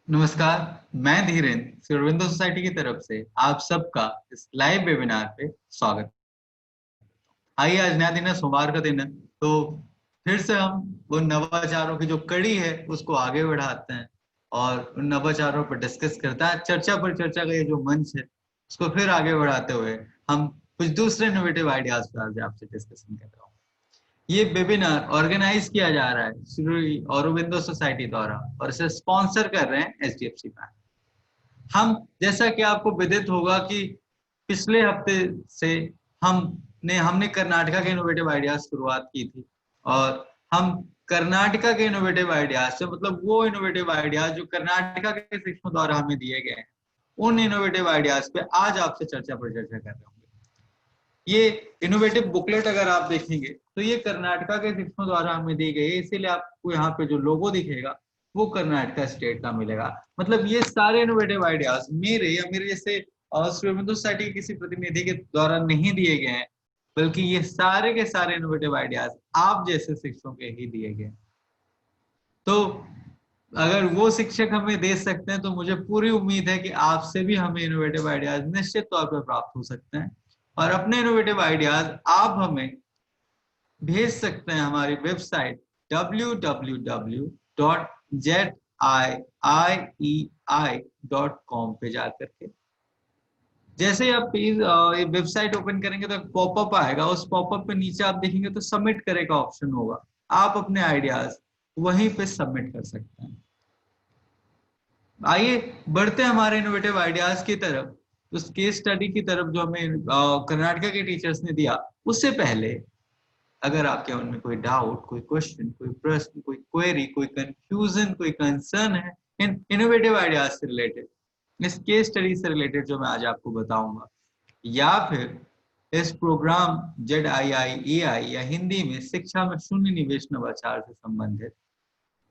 नमस्कार। मैं धीरेन्द्र श्री सोसाइटी की तरफ से आप सबका इस लाइव वेबिनार पे स्वागत। आइए, आज नया दिन है, सोमवार का दिन है, तो फिर से हम वो नवाचारों की जो कड़ी है उसको आगे बढ़ाते हैं और उन नवाचारों पर डिस्कस करता है। चर्चा पर चर्चा का ये जो मंच है उसको फिर आगे बढ़ाते हुए हम कुछ दूसरे इनोवेटिव आइडियाज पर आज आपसे डिस्कशन कर रहा हूँ। ये वेबिनार ऑर्गेनाइज किया जा रहा है श्री औरोबिंदो सोसाइटी द्वारा और इसे स्पॉन्सर कर रहे हैं एचडीएफसी बैंक। हम, जैसा कि आपको विदित होगा कि पिछले हफ्ते से हमने कर्नाटका के इनोवेटिव आइडियाज शुरुआत की थी और हम कर्नाटका के इनोवेटिव आइडियाज से मतलब वो इनोवेटिव आइडियाज जो कर्नाटका के शिक्षकों द्वारा हमें दिए गए हैं, उन इनोवेटिव आइडियाज पे आज आपसे चर्चा पर चर्चा कर रहे होंगे। ये इनोवेटिव बुकलेट अगर आप देखेंगे तो ये कर्नाटका के शिक्षकों द्वारा हमें दी गई है, इसीलिए आपको यहाँ पे जो लोगो दिखेगा वो कर्नाटका स्टेट का मिलेगा। मतलब ये सारे इनोवेटिव आइडियाज मेरे या मेरे जैसे श्री औरोबिंदो सोसाइटी के किसी प्रतिनिधि के द्वारा नहीं दिए गए हैं, बल्कि ये सारे के सारे इनोवेटिव आइडियाज आप जैसे शिक्षकों के ही दिए गए। तो अगर वो शिक्षक हमें दे सकते हैं तो मुझे पूरी उम्मीद है कि आपसे भी हमें इनोवेटिव आइडियाज निश्चित तौर पर प्राप्त हो सकते हैं और अपने इनोवेटिव आइडियाज आप हमें भेज सकते हैं हमारी वेबसाइट www.ziei.com पे जाकर के। जैसे ही आप ये वेबसाइट ओपन करेंगे तो एक पॉपअप आएगा, उस पॉपअप पे नीचे आप देखेंगे तो सबमिट करे का ऑप्शन होगा। आप अपने आइडियाज वहीं पे सबमिट कर सकते हैं। आइए बढ़ते हैं हमारे इनोवेटिव आइडियाज की तरफ, उस केस स्टडी की तरफ जो हमें कर्नाटका के टीचर्स ने दिया। उससे पहले अगर आपके मन में कोई डाउट, कोई क्वेश्चन, कोई प्रश्न, कोई क्वेरी, कोई कंफ्यूजन, कोई कंसर्न है इन इनोवेटिव आइडियाज से रिलेटेड, इस केस स्टडी से रिलेटेड जो मैं आज आपको बताऊंगा, या फिर इस प्रोग्राम ZII या हिंदी में शिक्षा में शून्य निवेश नवाचार से संबंधित,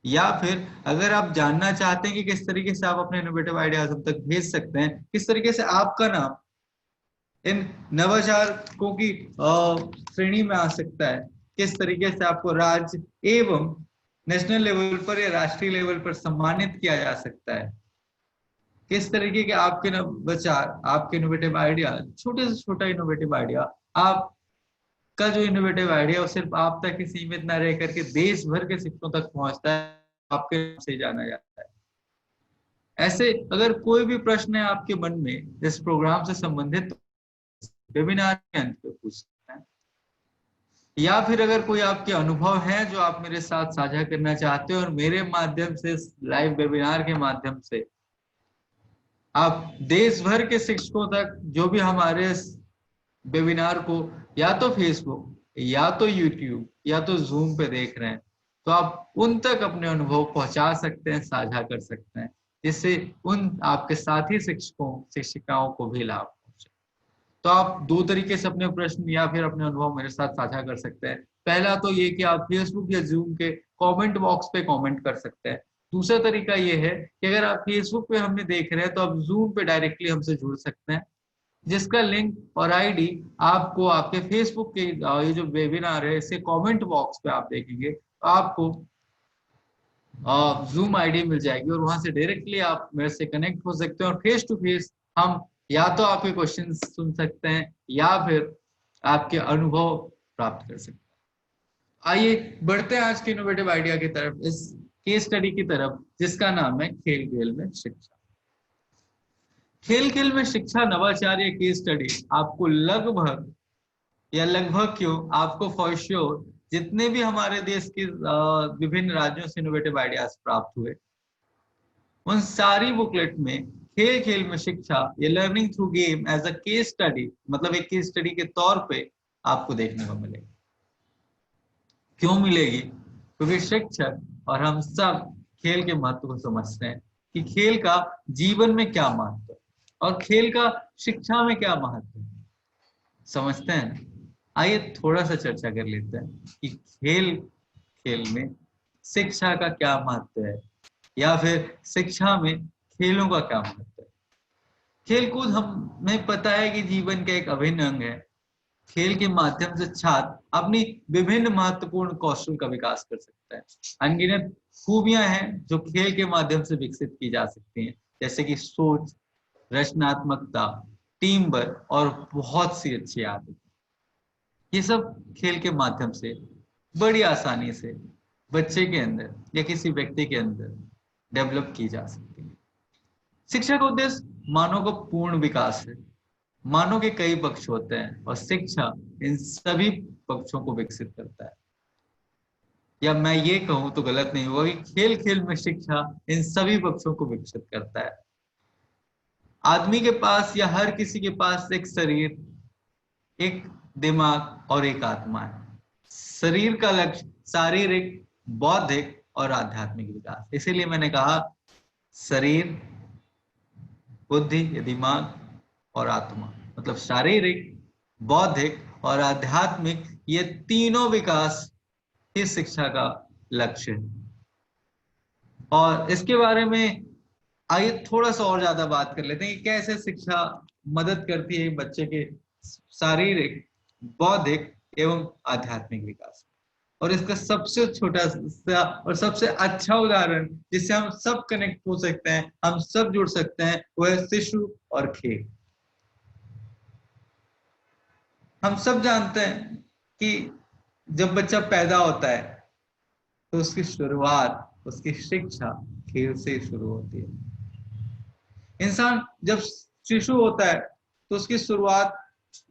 या फिर अगर आप जानना चाहते हैं कि किस तरीके से आप अपने इनोवेटिव आइडियाज हम तक भेज सकते हैं, किस तरीके से आपका नाम इन नवाचारकों की श्रेणी में आ सकता है, किस तरीके से आपको राज्य एवं नेशनल लेवल पर या राष्ट्रीय लेवल पर सम्मानित किया जा सकता है, किस तरीके के आपके नवाचार, आपके इनोवेटिव आइडिया, छोटे से छोटा इनोवेटिव आइडिया, आपका जो इनोवेटिव आइडिया वो सिर्फ आप तक ही सीमित ना रह करके देश भर के शिक्षकों तक पहुंचता है, आपके नाम से जाना जाता है। ऐसे अगर कोई भी प्रश्न है आपके मन में इस प्रोग्राम से संबंधित, वेबिनार के अंत पे पूछ सकते हैं, या फिर अगर कोई आपके अनुभव है जो आप मेरे साथ साझा करना चाहते हो और मेरे माध्यम से, लाइव वेबिनार के माध्यम से आप देश भर के शिक्षकों तक जो भी हमारे वेबिनार को या तो फेसबुक या तो यूट्यूब या तो जूम पे देख रहे हैं, तो आप उन तक अपने अनुभव पहुंचा सकते हैं, साझा कर सकते हैं, जिससे उन आपके साथी शिक्षकों शिक्षिकाओं को भी लाभ पहुंचे। तो आप दो तरीके से अपने प्रश्न या फिर अपने अनुभव मेरे साथ साझा कर सकते हैं। पहला तो ये कि आप फेसबुक या जूम के कमेंट बॉक्स पे कमेंट कर सकते हैं। दूसरा तरीका ये है कि अगर आप फेसबुक पे हमें देख रहे हैं तो आप जूम पे डायरेक्टली हमसे जुड़ सकते हैं, जिसका लिंक और आईडी आपको आपके फेसबुक के ये जो वेबिनार है इसके कमेंट बॉक्स पे आप देखेंगे तो आपको जूम आईडी मिल जाएगी और वहां से डायरेक्टली आप मेरे से कनेक्ट हो सकते हैं और फेस टू फेस हम या तो आपके क्वेश्चन सुन सकते हैं या फिर आपके अनुभव प्राप्त कर सकते हैं। आइए बढ़ते हैं आज के इनोवेटिव आइडिया की तरफ, इस केस स्टडी की तरफ, जिसका नाम है खेल खेल में शिक्षा। खेल खेल में शिक्षा नवाचार या केस स्टडी आपको लगभग क्यों, आपको फॉर श्योर जितने भी हमारे देश के विभिन्न राज्यों से इनोवेटिव आइडियाज प्राप्त हुए, उन सारी बुकलेट में खेल खेल में शिक्षा या learning through game as a case study, मतलब एक केस स्टडी के तौर पे आपको देखने को मिलेगी। क्यों मिलेगी? क्योंकि शिक्षक और हम सब खेल के महत्व को समझते हैं कि खेल का जीवन में क्या महत्व है और खेल का शिक्षा में क्या महत्व है, समझते हैं ना? आइए थोड़ा सा चर्चा कर लेते हैं कि खेल खेल में शिक्षा का क्या महत्व है या फिर शिक्षा में खेलों का क्या महत्व है। खेलकूद हमें पता है कि जीवन का एक अभिन्न अंग है। खेल के माध्यम से छात्र अपनी विभिन्न महत्वपूर्ण कौशल का विकास कर सकता है। अनगिनत खूबियां हैं जो खेल के माध्यम से विकसित की जा सकती हैं, जैसे कि सोच, रचनात्मकता, टीम वर्क और बहुत सी अच्छी आदतें। ये सब खेल के माध्यम से बड़ी आसानी से बच्चे के अंदर या किसी व्यक्ति के अंदर डेवलप की जा सकती है। शिक्षा का उद्देश्य मानव का पूर्ण विकास है। मानव के कई पक्ष होते हैं और शिक्षा इन सभी पक्षों को विकसित करता है। या मैं ये कहूं तो गलत नहीं होगा कि खेल खेल में शिक्षा इन सभी पक्षों को विकसित करता है। आदमी के पास या हर किसी के पास एक शरीर, एक दिमाग और एक आत्मा है। शरीर का लक्ष्य शारीरिक, बौद्धिक और आध्यात्मिक विकास। इसीलिए मैंने कहा शरीर, बुद्धि या दिमाग और आत्मा, मतलब शारीरिक, बौद्धिक और आध्यात्मिक, ये तीनों विकास इस शिक्षा का लक्ष्य है। और इसके बारे में आइए थोड़ा सा और ज्यादा बात कर लेते हैं कि कैसे शिक्षा मदद करती है बच्चे के शारीरिक, बौद्धिक एवं आध्यात्मिक विकास। और इसका सबसे छोटा सा और सबसे अच्छा उदाहरण जिससे हम सब कनेक्ट हो सकते हैं, हम सब जुड़ सकते हैं, वो है शिशु और खेल। हम सब जानते हैं कि जब बच्चा पैदा होता है तो उसकी शुरुआत, उसकी शिक्षा खेल से शुरू होती है। इंसान जब शिशु होता है तो उसकी शुरुआत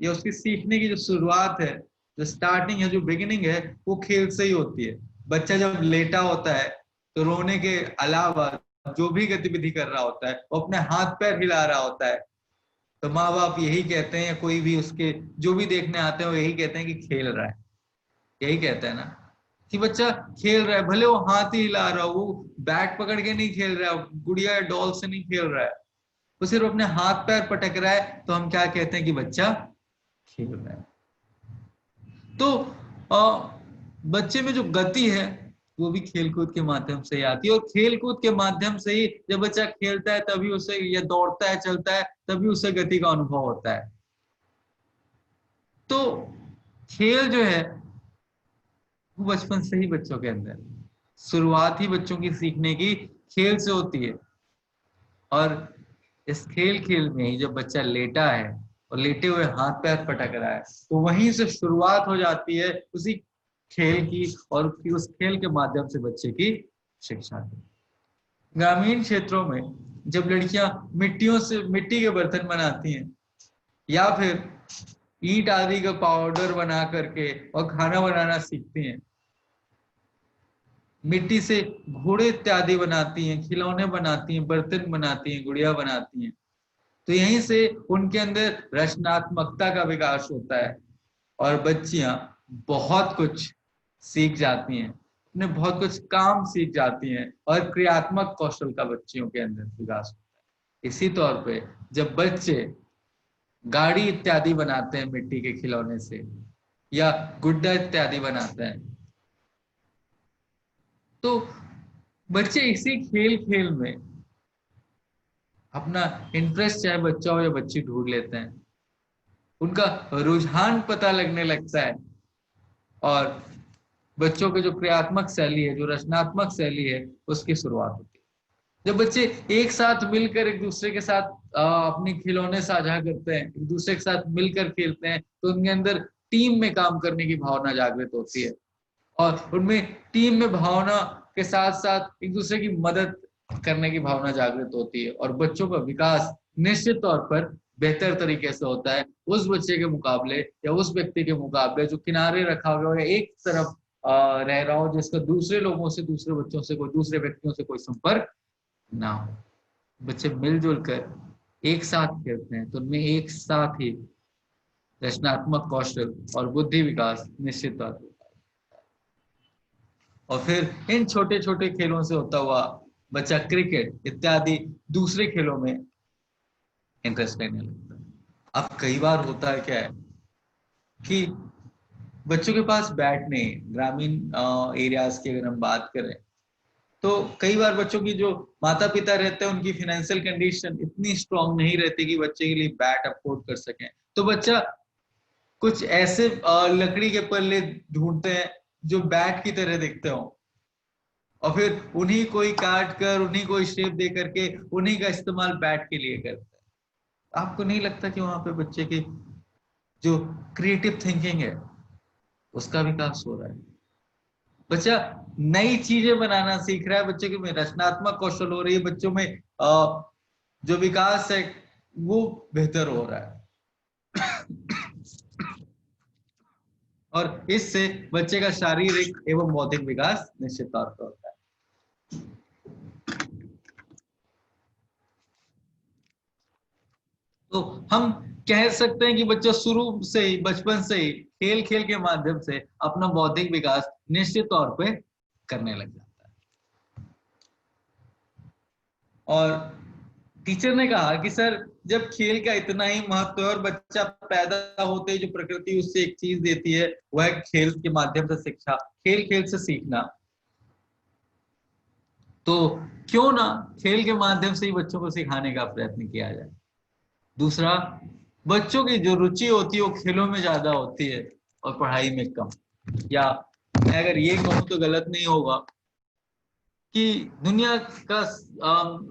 या उसकी सीखने की जो शुरुआत है, जो स्टार्टिंग है, जो बिगिनिंग है, वो खेल से ही होती है। बच्चा जब लेटा होता है तो रोने के अलावा जो भी गतिविधि कर रहा होता है, वो अपने हाथ पैर हिला रहा होता है। तो माँ बाप यही कहते हैं, या कोई भी उसके जो भी देखने आते हैं वो यही कहते हैं कि खेल रहा है। यही कहते हैं ना कि बच्चा खेल रहा है, भले वो हाथ ही हिला रहा हो, वो बैट पकड़ के नहीं खेल रहा है, गुड़िया डॉल से नहीं खेल रहा है, वो सिर्फ अपने हाथ पैर पटक रहा है, तो हम क्या कहते हैं कि बच्चा खेल रहा है। तो बच्चे में जो गति है वो भी खेलकूद के माध्यम से ही आती है। और खेलकूद के माध्यम से ही जब बच्चा खेलता है तभी उसे, या दौड़ता है, चलता है, तभी उसे गति का अनुभव होता है। तो खेल जो है वो बचपन से ही बच्चों के अंदर, शुरुआत ही बच्चों की सीखने की खेल से होती है। और इस खेल खेल में ही जब बच्चा लेटा है और लेटे हुए हाथ पैर पटक रहा है, तो वहीं से शुरुआत हो जाती है उसी खेल की, और फिर उस खेल के माध्यम से बच्चे की शिक्षा की। ग्रामीण क्षेत्रों में जब लड़कियां मिट्टी के बर्तन बनाती हैं या फिर ईंट आदि का पाउडर बना करके और खाना बनाना सीखती हैं, मिट्टी से घोड़े इत्यादि बनाती हैं, खिलौने बनाती हैं, बर्तन बनाती हैं, गुड़िया बनाती हैं, तो यहीं से उनके अंदर रचनात्मकता का विकास होता है और बच्चियां बहुत कुछ सीख जाती हैं, उन्हें बहुत कुछ काम सीख जाती हैं और क्रियात्मक कौशल का बच्चियों के अंदर विकास होता है। इसी तौर पे जब बच्चे गाड़ी इत्यादि बनाते हैं मिट्टी के खिलौने से, या गुड्डा इत्यादि बनाते हैं, तो बच्चे इसी खेल खेल में अपना इंटरेस्ट, चाहे बच्चा हो या बच्ची, ढूंढ लेते हैं। उनका रुझान पता लगने लगता है और बच्चों के जो क्रियात्मक शैली है, जो रचनात्मक शैली है, उसकी शुरुआत होती है। जब बच्चे एक साथ मिलकर एक दूसरे के साथ अपने खिलौने साझा करते हैं, एक दूसरे के साथ मिलकर खेलते हैं, तो उनके अंदर टीम में काम करने की भावना जागृत होती है और उनमें टीम में भावना के साथ साथ एक दूसरे की मदद करने की भावना जागृत होती है और बच्चों का विकास निश्चित तौर पर बेहतर तरीके से होता है उस बच्चे के मुकाबले या उस व्यक्ति के मुकाबले जो किनारे रखा हुआ है, एक तरफ रह रहा हो, जिसका दूसरे लोगों से, दूसरे बच्चों से, कोई दूसरे व्यक्तियों से कोई संपर्क ना हो। बच्चे मिलजुल कर एक साथ खेलते हैं तो उनमें एक साथ ही रचनात्मक कौशल और बुद्धि विकास निश्चित तौर पर। और फिर इन छोटे छोटे खेलों से होता हुआ बच्चा क्रिकेट इत्यादि दूसरे खेलों में इंटरेस्ट लेने लगता है। अब कई बार होता है क्या है कि बच्चों के पास बैट नहीं, ग्रामीण एरियाज की अगर हम बात करें तो कई बार बच्चों की जो माता पिता रहते हैं उनकी फाइनेंशियल कंडीशन इतनी स्ट्रांग नहीं रहती कि बच्चे के लिए बैट अफोर्ड कर सकें, तो बच्चा कुछ ऐसे लकड़ी के पल्ले ढूंढते हैं जो बैट की तरह दिखते हो, और फिर उन्हीं को ही काट कर, उन्हीं को शेप दे करके उन्हीं का इस्तेमाल बैट के लिए करते हैं। आपको नहीं लगता कि वहां पे बच्चे की जो क्रिएटिव थिंकिंग है उसका विकास हो रहा है? बच्चा नई चीजें बनाना सीख रहा है, बच्चे के में रचनात्मक कौशल हो रही है, बच्चों में जो विकास है वो बेहतर हो रहा है। और इससे बच्चे का शारीरिक एवं बौद्धिक विकास निश्चित तौर पर होता है। तो हम कह सकते हैं कि बच्चा शुरू से ही, बचपन से ही खेल खेल के माध्यम से अपना बौद्धिक विकास निश्चित तौर पे करने लग जाता है। और टीचर ने कहा कि सर जब खेल का इतना ही महत्व है और बच्चा पैदा होते ही जो प्रकृति उससे एक चीज देती है वह है खेल के माध्यम से शिक्षा, खेल खेल से सीखना, तो क्यों ना खेल के माध्यम से ही बच्चों को सिखाने का प्रयत्न किया जाए। दूसरा, बच्चों की जो रुचि होती है वो खेलों में ज्यादा होती है और पढ़ाई में कम। या मैं अगर ये कहूँ तो गलत नहीं होगा कि दुनिया का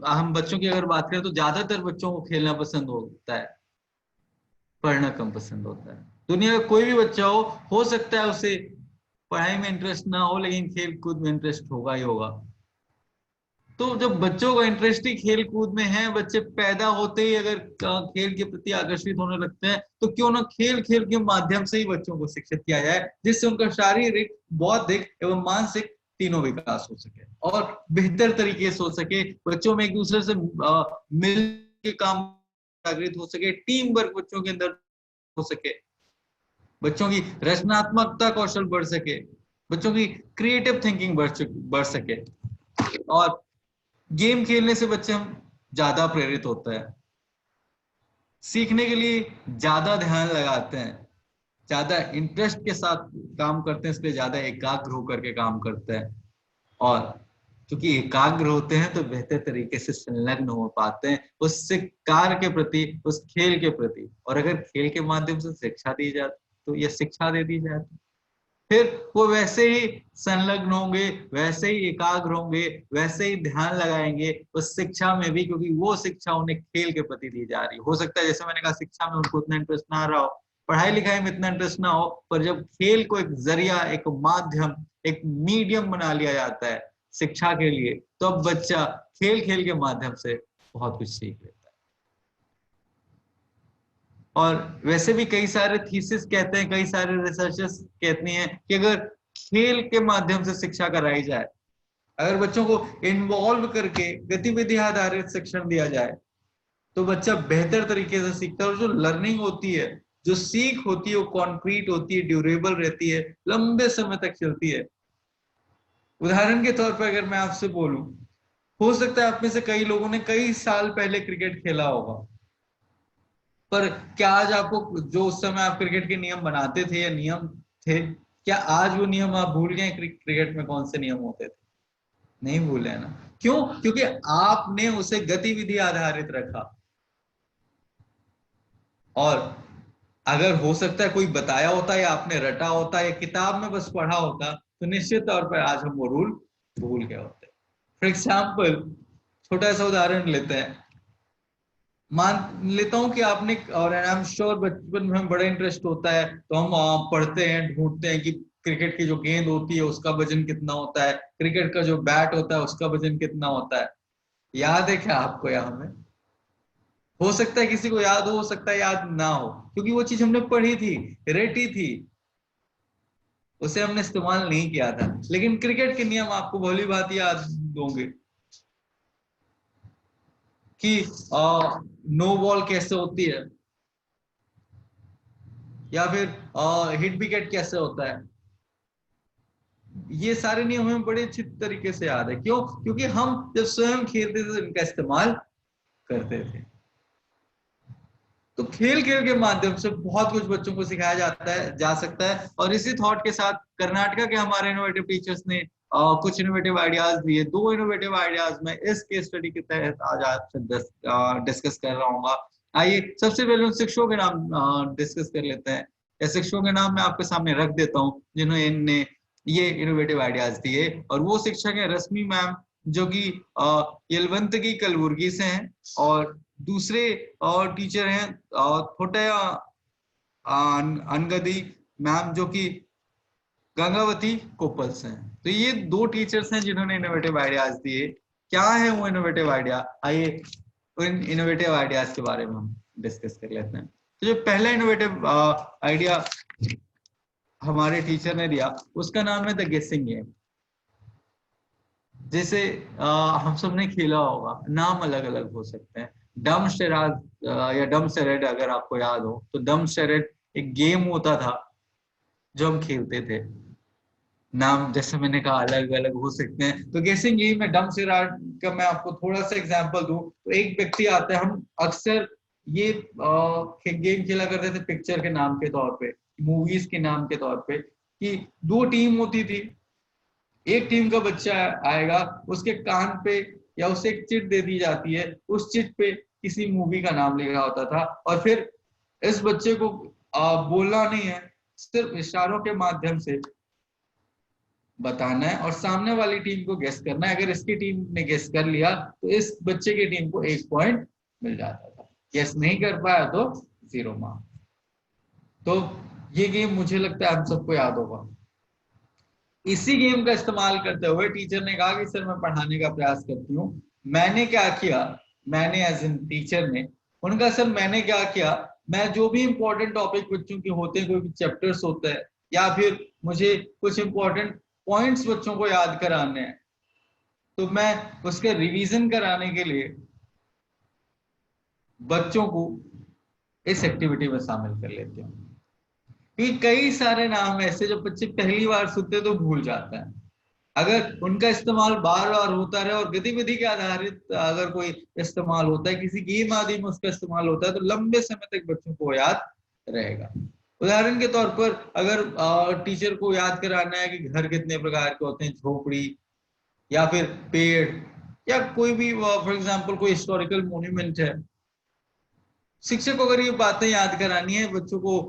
हम बच्चों की अगर बात करें तो ज्यादातर बच्चों को खेलना पसंद होता है, पढ़ना कम पसंद होता है। दुनिया का कोई भी बच्चा हो सकता है उसे पढ़ाई में इंटरेस्ट ना हो लेकिन खेल कूद में इंटरेस्ट होगा ही होगा। तो जब बच्चों का इंटरेस्ट ही खेल कूद में है, बच्चे पैदा होते ही अगर खेल के प्रति आकर्षित होने लगते हैं, तो क्यों ना खेल खेल के माध्यम से ही बच्चों को शिक्षित किया जाए, जिससे उनका शारीरिक, बौद्धिक एवं मानसिक तीनों विकास हो सके और बेहतर तरीके से हो सके। बच्चों में एक दूसरे से मिल के काम जागृत हो सके, टीम वर्क बच्चों के अंदर हो सके, बच्चों की रचनात्मकता कौशल बढ़ सके, बच्चों की क्रिएटिव थिंकिंग बढ़ सके। और गेम खेलने से बच्चे हम ज्यादा प्रेरित होते हैं, सीखने के लिए ज्यादा ध्यान लगाते हैं, ज्यादा इंटरेस्ट के साथ काम करते हैं, इसलिए ज्यादा एकाग्र होकर के काम करते हैं। और क्योंकि एकाग्र होते हैं तो बेहतर तरीके से संलग्न हो पाते हैं उस कार्य के प्रति, उस खेल के प्रति। और अगर खेल के माध्यम से शिक्षा दी जाए तो, या शिक्षा दे दी जाए तो फिर वो वैसे ही संलग्न होंगे, वैसे ही एकाग्र होंगे, वैसे ही ध्यान लगाएंगे उस शिक्षा में भी, क्योंकि वो शिक्षा उन्हें खेल के प्रति दी जा रही है। हो सकता है जैसे मैंने कहा शिक्षा में उनको उतना इंटरेस्ट ना रहा हो, पढ़ाई लिखाई में इतना इंटरेस्ट ना हो, पर जब खेल को एक जरिया, एक माध्यम, एक मीडियम बना लिया जाता है शिक्षा के लिए, तो अब बच्चा खेल खेल के माध्यम से बहुत कुछ सीख लेता है। और वैसे भी कई सारे थीसिस कहते हैं, कई सारे रिसर्चर्स कहती हैं कि अगर खेल के माध्यम से शिक्षा कराई जाए, अगर बच्चों को इन्वॉल्व करके गतिविधि आधारित शिक्षण दिया जाए, तो बच्चा बेहतर तरीके से सीखता है। और जो लर्निंग होती है, जो सीख होती है, वो कॉन्क्रीट होती है, ड्यूरेबल रहती है, लंबे समय तक चलती है। उदाहरण के तौर पर अगर मैं आपसे बोलूं, हो सकता है आप में से कई लोगों ने कई साल पहले क्रिकेट खेला होगा, पर क्या आज आपको, जो उस समय आप क्रिकेट के नियम बनाते थे या नियम थे, क्या आज वो नियम आप भूल गए? क्रिकेट में कौन से नियम होते थे? नहीं भूले है ना? क्यों? क्योंकि आपने उसे गतिविधि आधारित रखा। और अगर हो सकता है कोई बताया होता या आपने रटा होता या किताब में बस पढ़ा होता, तो निश्चित तौर पर आज हम वो रूल भूल गए होते। फॉर एग्जाम्पल, छोटा सा उदाहरण लेते हैं। मान लेता हूं कि आपने, और आई एम श्योर बचपन में बड़ा इंटरेस्ट होता है तो हम पढ़ते हैं, ढूंढते हैं कि क्रिकेट की जो गेंद होती है उसका वजन कितना होता है, क्रिकेट का जो बैट होता है उसका वजन कितना होता है। याद है क्या आपको? या हमें हो सकता है किसी को याद हो सकता है याद ना हो, क्योंकि वो चीज हमने पढ़ी थी, रेटी थी, उसे हमने इस्तेमाल नहीं किया था। लेकिन क्रिकेट के नियम आपको भली बात याद होंगे कि नो बॉल कैसे होती है, या फिर हिट विकेट कैसे होता है। ये सारे नियम हमें बड़े अच्छी तरीके से याद है। क्यों? क्योंकि हम जब स्वयं खेलते थे तो इनका इस्तेमाल करते थे। तो खेल खेल के माध्यम से बहुत कुछ बच्चों को सिखाया जाता है, जा सकता है। और इसी थॉट के साथ कर्नाटका के हमारे इनोवेटिव टीचर्स ने कुछ इनोवेटिव आइडियाज दिए। दो इनोवेटिव आइडियाज में इस केस स्टडी के तहत आज आपसे डिस्कस कर रहा हूँ। आइए सबसे पहले उन शिक्षकों के नाम डिस्कस कर लेते हैं। या शिक्षकों के नाम मैं आपके सामने रख देता हूँ जिन्होंने ये इनोवेटिव आइडियाज दिए। और वो शिक्षक है रश्मि मैम, जो कि यलवंत की कलबुर्गी से हैं, और दूसरे और टीचर हैं थोटया अनगदी मैम, जो कि गंगावती कोपल से हैं। तो ये दो टीचर्स हैं जिन्होंने इनोवेटिव आइडियाज दिए। क्या है वो इनोवेटिव आइडिया, आइए इन इनोवेटिव आइडियाज के बारे में हम डिस्कस कर लेते हैं। तो जो पहला इनोवेटिव आइडिया हमारे टीचर ने दिया उसका नाम है द गेसिंग गेम। जैसे हम सब ने खेला होगा, नाम अलग अलग हो सकते हैं। डम शराज या डम शरेड अगर आपको याद हो तो डम शरेड एक गेम होता था जो हम खेलते थे। नाम जैसे मैंने कहा अलग अलग हो सकते हैं। तो गेसिंग गेम में डम शराड का मैं आपको थोड़ा सा एग्जांपल दूं तो एक व्यक्ति आता है, हम अक्सर ये गेम खेला करते थे पिक्चर के नाम के तौर पे, मूवीज के नाम के तौर पे, कि दो टीम होती थी। एक टीम का बच्चा आएगा, उसके कान पे या उसे एक चिट दे दी जाती है, उस चिट पे किसी मूवी का नाम लिखा होता था, और फिर इस बच्चे को बोलना नहीं है, सिर्फ इशारों के माध्यम से बताना है और सामने वाली टीम को गेस करना है। अगर इसकी टीम ने गेस कर लिया तो इस बच्चे की टीम को 1 पॉइंट मिल जाता था, गेस नहीं कर पाया तो 0 मार्क्स। तो ये गेम मुझे लगता है हम सबको याद होगा। इसी गेम का इस्तेमाल करते हुए टीचर ने कहा कि सर मैं पढ़ाने का प्रयास करती हूँ। मैंने क्या किया, मैंने एज इन टीचर ने उनका, सर मैंने क्या किया, मैं जो भी इंपॉर्टेंट टॉपिक बच्चों के होते हैं, कोई भी चैप्टर्स होते हैं या फिर मुझे कुछ इंपॉर्टेंट पॉइंट्स बच्चों को याद कराने हैं, तो मैं उसके रिवीजन कराने के लिए बच्चों को इस एक्टिविटी में शामिल कर लेती हूँ। क्योंकि कई सारे नाम ऐसे जो बच्चे पहली बार सुनते तो भूल जाते हैं। अगर उनका इस्तेमाल बार बार होता रहे और गतिविधि के आधारित अगर कोई इस्तेमाल होता है, किसी गेम आदि में उसका इस्तेमाल होता है, तो लंबे समय तक बच्चों को याद रहेगा। उदाहरण के तौर पर अगर टीचर को याद कराना है कि घर कितने प्रकार के होते हैं, झोपड़ी या फिर पेड़ या कोई भी फॉर एग्जाम्पल कोई हिस्टोरिकल मोन्यूमेंट है, शिक्षक को अगर ये बातें याद करानी है बच्चों को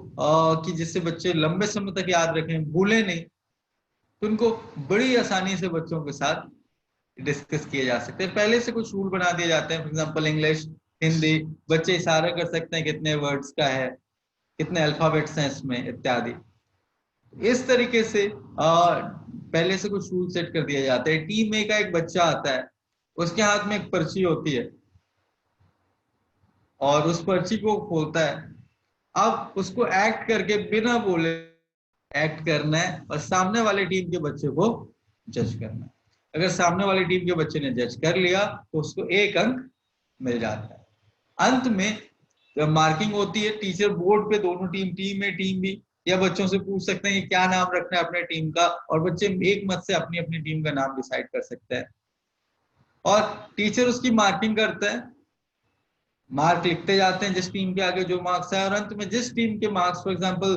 कि जिससे बच्चे लंबे समय तक याद रखें, भूले नहीं, तो उनको बड़ी आसानी से बच्चों के साथ डिस्कस किए जा सकते हैं। पहले से कुछ रूल बना दिए जाते हैं, फॉर एग्जाम्पल इंग्लिश, हिंदी, बच्चे इशारा कर सकते हैं कितने वर्ड्स का है, कितने अल्फाबेट्स हैं इसमें इत्यादि। इस तरीके से पहले से कुछ रूल सेट कर दिए जाते हैं। टीम ए का एक बच्चा आता है, उसके हाथ में एक पर्ची होती है और उस पर्ची को खोलता है। अब उसको एक्ट करके बिना बोले एक्ट करना है और सामने वाली टीम के बच्चे को जज करना है। अगर सामने वाली टीम के बच्चे ने जज कर लिया तो उसको 1 अंक मिल जाता है। अंत में जब मार्किंग होती है, टीचर बोर्ड पे दोनों टीम, टीम ए टीम बी, या बच्चों से पूछ सकते हैं कि क्या नाम रखना है अपने टीम का, और बच्चे एक मत से अपनी अपनी टीम का नाम डिसाइड कर सकते हैं और टीचर उसकी मार्किंग करता है। मार्क लिखते जाते हैं जिस टीम के आगे जो मार्क्स है, और अंत में जिस टीम के मार्क्स, फॉर एग्जांपल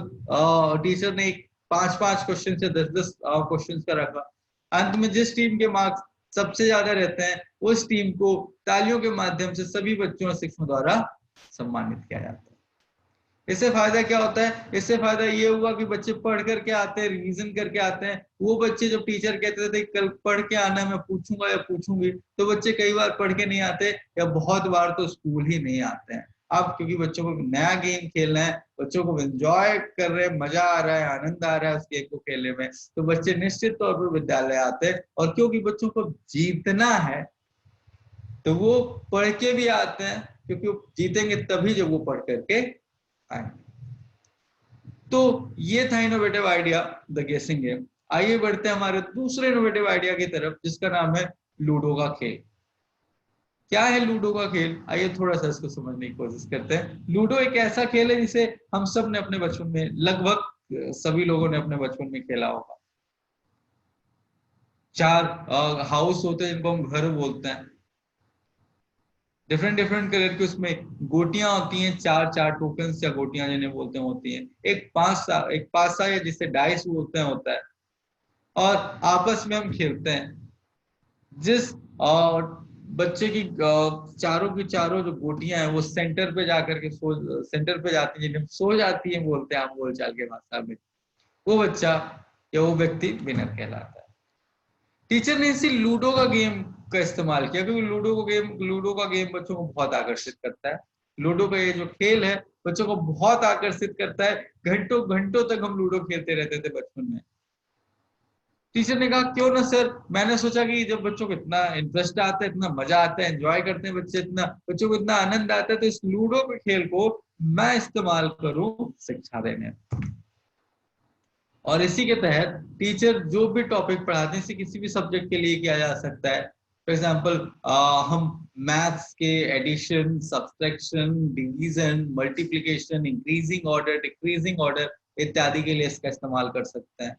टीचर ने 5-5 क्वेश्चन से 10-10 क्वेश्चन का रखा, अंत में जिस टीम के मार्क्स सबसे ज्यादा रहते हैं उस टीम को तालियों के माध्यम से सभी बच्चों और शिक्षकों द्वारा सम्मानित किया जाता है। इससे फायदा क्या होता है, इससे फायदा ये हुआ कि बच्चे पढ़ करके आते हैं, रिवीजन करके आते हैं। वो बच्चे जब टीचर कहते थे कल पढ़ के आना, मैं पूछूंगा या पूछूंगी, तो बच्चे कई बार पढ़ के नहीं आते या बहुत बार तो स्कूल ही नहीं आते हैं। अब क्योंकि बच्चों को नया गेम खेलना है, बच्चों को एंजॉय कर रहे हैं, मजा आ रहा है, आनंद आ रहा है उस गेम को खेलने में, तो बच्चे निश्चित तौर पर विद्यालय आते हैं। और क्योंकि बच्चों को जीतना है तो वो पढ़ के भी आते हैं, क्योंकि वो जीतेंगे तभी जब वो पढ़ करके आएंगे। तो ये था इनोवेटिव आइडिया द गेसिंग गेम। आइए बढ़ते हैं हमारे दूसरे इनोवेटिव आइडिया की तरफ, जिसका नाम है लूडो का खेल। क्या है लूडो का खेल, आइए थोड़ा सा इसको समझने की कोशिश करते हैं। लूडो एक ऐसा खेल है जिसे हम सब ने अपने बचपन में, लगभग सभी लोगों ने अपने बचपन में खेला होगा। 4 हाउस होते हैं जिनको हम घर बोलते हैं, डिफरेंट डिफरेंट कलर की उसमें गोटियां होती हैं, 4 टोकन्स या गोटियां जिन्हें बोलते हैं होती हैं। एक पासा या जिसे डाइस बोलते हैं होता है, और आपस में हम खेलते हैं। जिस बच्चे की चारों की चारों जो गोटियां हैं वो सेंटर पे जाकर के सेंटर पे जाती हैं, जिन्हें सो जाती है बोलते हैं आप बोलचाल के भाषा में, वो बच्चा या वो व्यक्ति विनर कहलाता है। टीचर ने इसी लूडो का गेम का इस्तेमाल किया, क्योंकि लूडो का गेम बच्चों को बहुत आकर्षित करता है। लूडो का ये जो खेल है बच्चों को बहुत आकर्षित करता है। घंटों घंटों तक हम लूडो खेलते रहते थे बचपन में। टीचर ने कहा क्यों ना सर, मैंने सोचा कि जब बच्चों को इतना इंटरेस्ट आता है, इतना मजा आता है, एंजॉय करते हैं बच्चे, इतना बच्चों को इतना आनंद आता है, तो इस लूडो के खेल को मैं इस्तेमाल करूं शिक्षा देने। और इसी के तहत टीचर जो भी टॉपिक पढ़ाते हैं इसे किसी भी सब्जेक्ट के लिए किया जा सकता है। फॉर एग्जाम्पल हम मैथ्स के addition, subtraction, division, multiplication, increasing order, decreasing order इत्यादि के लिए इसका इस्तेमाल कर सकते हैं।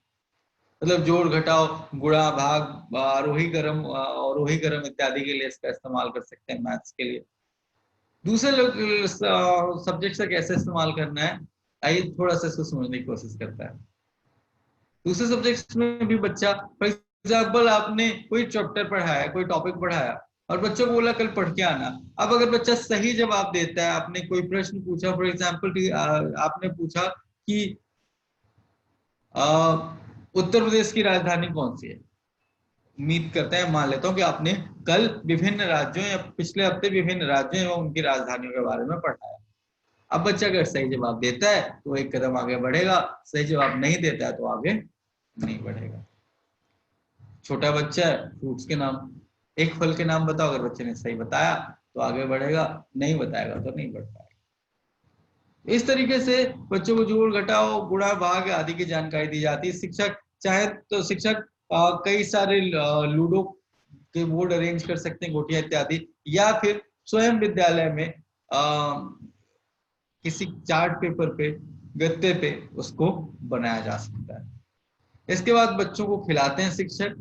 मतलब जोड़ घटाव, गुणा भाग, आरोही क्रम इत्यादि के लिए इसका इस्तेमाल कर सकते हैं मैथ्स के लिए। दूसरे सब्जेक्ट से कैसे इस्तेमाल करना है, आइए थोड़ा सा इसको समझने की कोशिश करता है। दूसरे सब्जेक्ट्स में भी बच्चा, फॉर एग्जाम्पल आपने कोई चैप्टर पढ़ाया, कोई टॉपिक पढ़ाया और बच्चों को बोला कल पढ़ के आना। अब अगर बच्चा सही जवाब देता है, आपने कोई प्रश्न पूछा, फॉर एग्जाम्पल आपने पूछा कि उत्तर प्रदेश की राजधानी कौन सी है। उम्मीद करते हैं, मान लेता हूं कि आपने कल विभिन्न राज्यों या पिछले हफ्ते विभिन्न राज्यों एवं उनकी राजधानियों के बारे में पढ़ाया। अब बच्चा अगर सही जवाब देता है तो एक कदम आगे बढ़ेगा, सही जवाब नहीं देता है तो आगे नहीं बढ़ेगा। छोटा बच्चा है, फ्रूट्स के नाम, एक फल के नाम बताओ, अगर बच्चे ने सही बताया तो आगे बढ़ेगा, नहीं बताएगा तो नहीं बढ़ पाएगा। इस तरीके से बच्चों को जोड़ घटाव, गुणा भाग आदि की जानकारी दी जाती है। शिक्षक चाहे तो कई सारे लूडो के बोर्ड अरेंज कर सकते हैं, गोटियां इत्यादि, या फिर स्वयं विद्यालय में किसी चार्ट पेपर पे, गत्ते पे उसको बनाया जा सकता है। इसके बाद बच्चों को खिलाते हैं शिक्षक।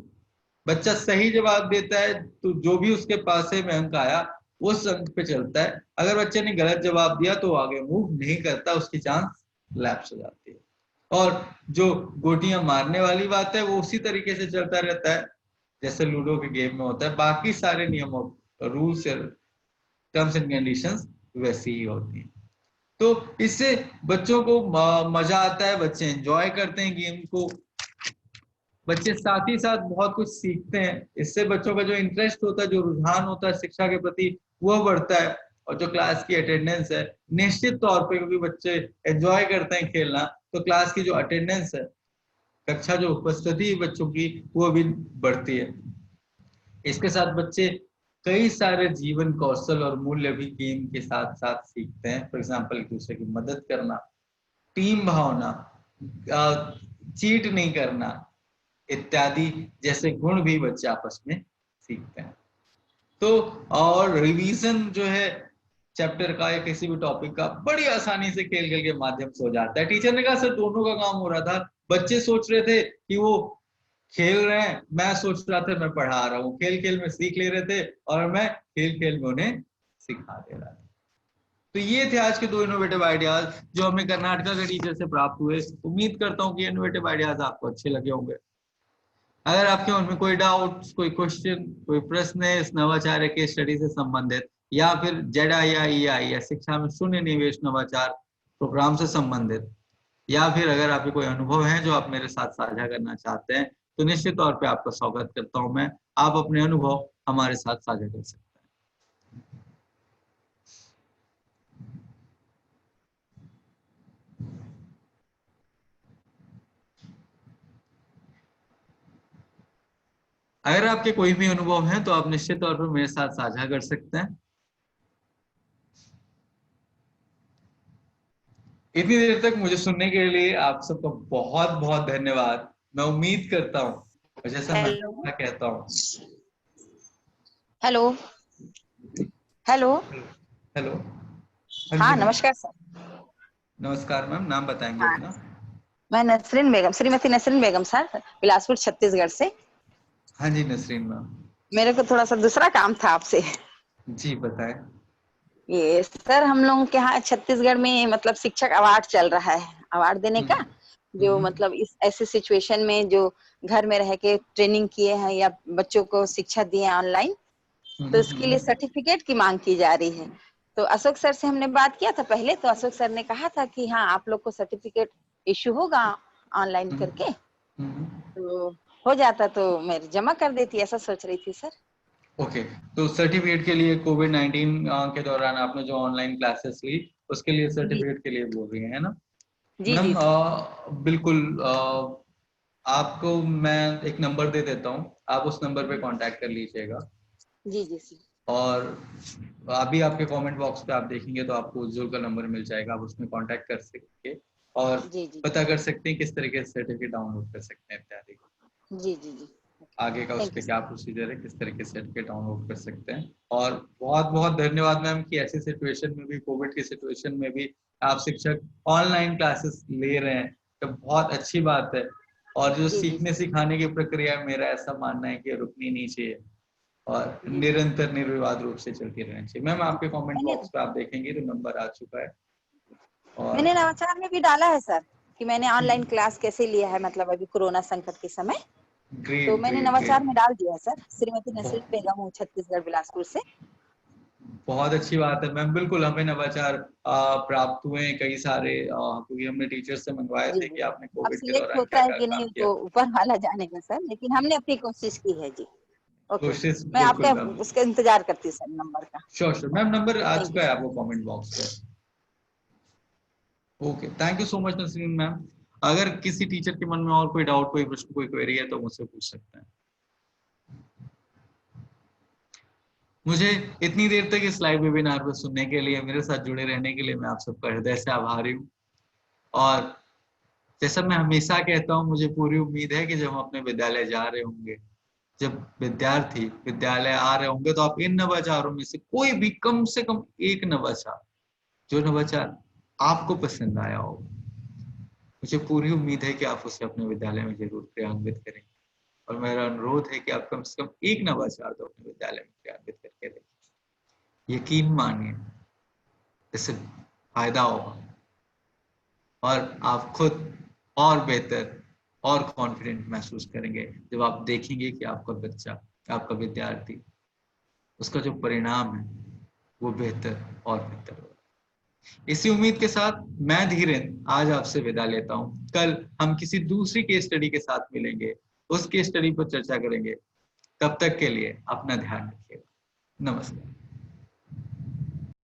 बच्चा सही जवाब देता है तो जो भी उसके पास है में अंक आया उस अंक पे चलता है। अगर बच्चे ने गलत जवाब दिया तो आगे मूव नहीं करता, उसकी चांस लैप्स हो जाती है। और जो गोटियां मारने वाली बात है वो उसी तरीके से चलता रहता है जैसे लूडो के गेम में होता है। बाकी सारे नियमों, रूल्स, टर्म्स एंड कंडीशंस वैसी ही होती हैं। तो इससे बच्चों को मजा आता है, बच्चे एंजॉय करते हैं गेम को, बच्चे साथ ही साथ बहुत कुछ सीखते हैं। इससे बच्चों का जो इंटरेस्ट होता है, जो रुझान होता है शिक्षा के प्रति, वह बढ़ता है। और जो क्लास की अटेंडेंस है, निश्चित तौर पे, क्योंकि बच्चे एंजॉय करते हैं खेलना, तो क्लास की जो अटेंडेंस है, कक्षा जो उपस्थिति है बच्चों की, वो भी बढ़ती है। इसके साथ बच्चे कई सारे जीवन कौशल और मूल्य भी गेम के साथ साथ सीखते हैं। फॉर एग्जाम्पल एक दूसरे की मदद करना, टीम भावना, चीट नहीं करना इत्यादि जैसे गुण भी बच्चे आपस में सीखते हैं। तो और रिवीजन जो है चैप्टर का या किसी भी टॉपिक का बड़ी आसानी से खेल खेल के माध्यम से हो जाता है। टीचर ने कहा सर दोनों का काम हो रहा था, बच्चे सोच रहे थे कि वो खेल रहे हैं, मैं सोच रहा था मैं पढ़ा रहा हूँ, खेल खेल में सीख ले रहे थे और मैं खेल खेल में उन्हें सिखा दे रहा था। तो ये थे आज के दो इनोवेटिव आइडियाज जो हमें कर्नाटका के टीचर से प्राप्त हुए। उम्मीद करता हूँ कि इनोवेटिव आइडियाज आपको अच्छे लगे होंगे। अगर आपके मन में कोई डाउट, कोई क्वेश्चन, कोई प्रश्न है इस नवाचार के स्टडी से संबंधित, या फिर ZII या शिक्षा में शून्य निवेश नवाचार प्रोग्राम से संबंधित, या फिर अगर आपके कोई अनुभव है जो आप मेरे साथ साझा करना चाहते हैं, तो निश्चित तौर पे आपका स्वागत करता हूं मैं। आप अपने अनुभव हमारे साथ साझा कर सकते हैं। अगर आपके कोई भी अनुभव है तो आप निश्चित तौर पर मेरे साथ साझा कर सकते हैं। इतनी देर तक मुझे सुनने के लिए आप सबका बहुत बहुत धन्यवाद। मैं उम्मीद करता हूँ, जैसा मैं कहता हूँ। Hello hello hello. हाँ जी हाँ, मैम। नमस्कार सर। नमस्कार मैम, नाम बताएंगे हाँ, अपना? मैं नसरीन बेगम, श्रीमती नसरीन बेगम सर, बिलासपुर छत्तीसगढ़ से। हाँ जी नसरीन मैम। मेरे को थोड़ा सा दूसरा काम था आपसे। जी बताएं। ये सर, हम लोगों के यहाँ छत्तीसगढ़ में मतलब शिक्षक अवार्ड चल रहा है, अवार्ड देने का, जो हम्म। मतलब इस ऐसे सिचुएशन में जो घर में रह के ट्रेनिंग किए हैं या बच्चों को शिक्षा दिए ऑनलाइन, तो उसके लिए सर्टिफिकेट की मांग की जा रही है। तो अशोक सर से हमने बात किया था पहले, तो अशोक सर ने कहा था कि हाँ आप लोग को सर्टिफिकेट इश्यू होगा ऑनलाइन करके, तो हो जाता तो मैं जमा कर देती, ऐसा सोच रही थी सर। ओके, तो सर्टिफिकेट के लिए कोविड-19 के दौरान आपने जो ऑनलाइन क्लासेस ली, उसके लिए जी सर्टिफिकेट के लिए बोल रही है ना? जी मैम जी सर। बिल्कुल, आपको मैं एक नंबर दे देता हूँ, आप उस नंबर पे कांटेक्ट कर लीजिएगा। जी जी सर। और अभी आपके कमेंट बॉक्स पे आप देखेंगे तो आपको उज्जवल का नंबर मिल जाएगा, आप उसमें कांटेक्ट कर सकते हैं और जी जी पता कर सकते हैं किस तरीके से सर्टिफिकेट डाउनलोड कर सकते हैं इत्यादि। जी जी जी। आगे का उस थैंक पे यू क्या सर। प्रोसीजर है, किस तरीके से सर्टिफिकेट डाउनलोड कर सकते हैं। और बहुत बहुत धन्यवाद मैम कि ऐसी सिचुएशन में भी, कोविड की सिचुएशन में भी आप शिक्षक ऑनलाइन क्लासेस ले रहे हैं, तो बहुत अच्छी बात है। और जो जी जी सीखने सर। सिखाने की प्रक्रिया है, मेरा ऐसा मानना है कि रुकनी नहीं चाहिए और जी जी निरंतर निर्विवाद रूप से चलती रहनी चाहिए। मैम आपके कमेंट मैंने बॉक्स पे आप देखेंगे तो नंबर आ चुका है। और मैंने नवाचार में भी डाला है सर कि मैंने ऑनलाइन क्लास कैसे लिया है, मतलब अभी कोरोना संकट के समय। तो ग्रेट मैंने ग्रेट नवाचार ग्रेट। में डाल दिया है सर, श्रीमती नसरीन बेगम हूँ, छत्तीसगढ़ बिलासपुर से। बहुत अच्छी बात है मैम, बिल्कुल हमें नवाचार प्राप्त हुए हैं कई सारे, क्योंकि हमने टीचर से मंगवाए जी थे जी। कि आपने अब कोविड के सिलेक्ट दौरान होता क्या है क्या कि काम नहीं किया। तो ऊपर वाला जानेगा सर, लेकिन हमने अपनी कोशिश की है जी। ओके, कोशिश मैं बिल्कुल आपका मैम। उसका इंतजार करती हूँ सर, नंबर का। श्योर श्योर मैम, नंबर आ थैंक यू चुका है सर। आपको कमेंट बॉक्स पे। Okay, thank you so much Nasreen ma'am. अगर किसी टीचर के मन में और कोई डाउट, कोई प्रश्न, कोई क्वेरी है तो मुझसे पूछ सकते हैं। मुझे इतनी देर तक इस लाइव वेबिनार पर सुनने के लिए, मेरे साथ जुड़े रहने के लिए मैं आप सबका हृदय से आभारी हूँ। और जैसा मैं हमेशा कहता हूँ, मुझे पूरी उम्मीद है कि जब हम अपने विद्यालय जा रहे होंगे, जब विद्यार्थी विद्यालय आ रहे होंगे, तो आप इन नवाचारों में से कोई भी कम से कम एक नवाचार, जो नवाचार आपको पसंद आया हो, मुझे पूरी उम्मीद है कि आप उसे अपने विद्यालय में जरूर क्रियान्वित करेंगे। और मेरा अनुरोध है कि आप कम से कम एक नवाचार तो अपने विद्यालय में क्रियान्वित करके देखिए। यकीन मानिए, इससे फायदा होगा और आप खुद और बेहतर और कॉन्फिडेंट महसूस करेंगे जब आप देखेंगे कि आपका बच्चा, आपका विद्यार्थी, उसका जो परिणाम है वो बेहतर और बेहतर होगा। इसी उम्मीद के साथ मैं धीरेन्द्र आज आपसे विदा लेता हूँ। कल हम किसी दूसरी केस स्टडी के साथ मिलेंगे, उस केस स्टडी पर चर्चा करेंगे। तब तक के लिए अपना ध्यान रखिएगा। नमस्कार।